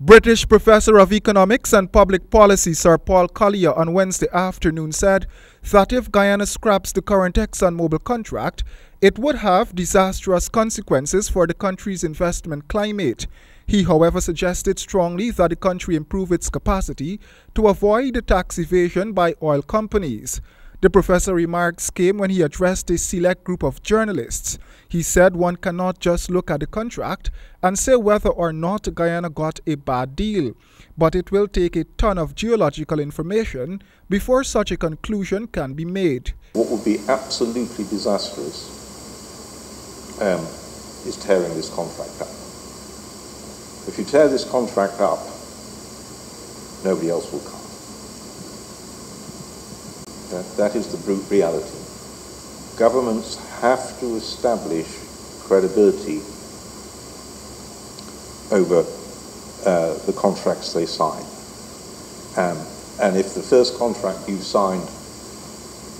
British Professor of Economics and Public Policy Sir Paul Collier on Wednesday afternoon said that if Guyana scraps the current Exxonmobil contract, it would have disastrous consequences for the country's investment climate. He, however, suggested strongly that the country improve its capacity to avoid tax evasion by oil companies. The professor remarks came when he addressed a select group of journalists. He said one cannot just look at the contract and say whether or not Guyana got a bad deal, but it will take a ton of geological information before such a conclusion can be made. What would be absolutely disastrous is tearing this contract up. If you tear this contract up, nobody else will come. That is the brute reality. Governments have to establish credibility over the contracts they sign. And if the first contract you signed,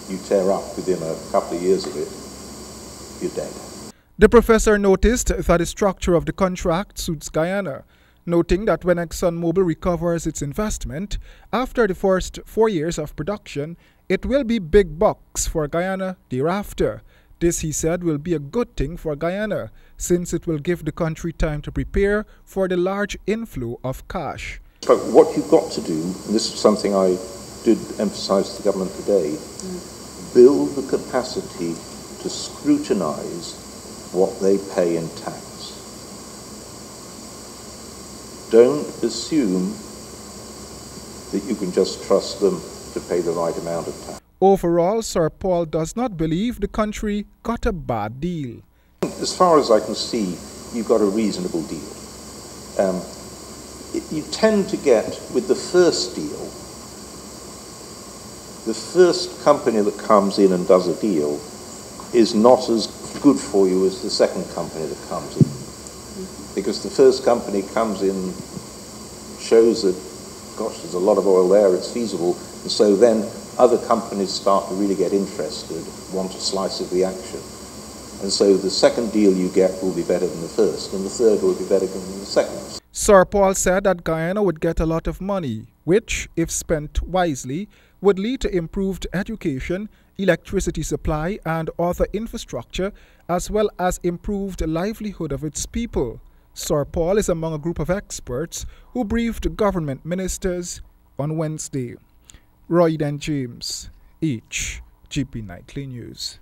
you tear up within a couple of years of it, you're dead. The professor noticed that the structure of the contract suits Guyana, noting that when Exxonmobil recovers its investment, after the first 4 years of production, it will be big bucks for Guyana thereafter. This, he said, will be a good thing for Guyana, since it will give the country time to prepare for the large inflow of cash. But what you've got to do, and this is something I did emphasize to the government today, build the capacity to scrutinize what they pay in tax. Don't assume that you can just trust them to pay the right amount of tax. Overall, Sir Paul does not believe the country got a bad deal. As far as I can see, you got a reasonable deal. You tend to get, with the first deal, the first company that comes in and does a deal is not as good for you as the second company that comes in. Because the first company comes in, shows that, gosh, there's a lot of oil there, it's feasible, and so then other companies start to really get interested, want a slice of the action. And so the second deal you get will be better than the first, and the third will be better than the second. Sir Paul said that Guyana would get a lot of money, which, if spent wisely, would lead to improved education, electricity supply, and other infrastructure, as well as improved livelihood of its people. Sir Paul is among a group of experts who briefed government ministers on Wednesday. Roy and James, HGP Nightly News.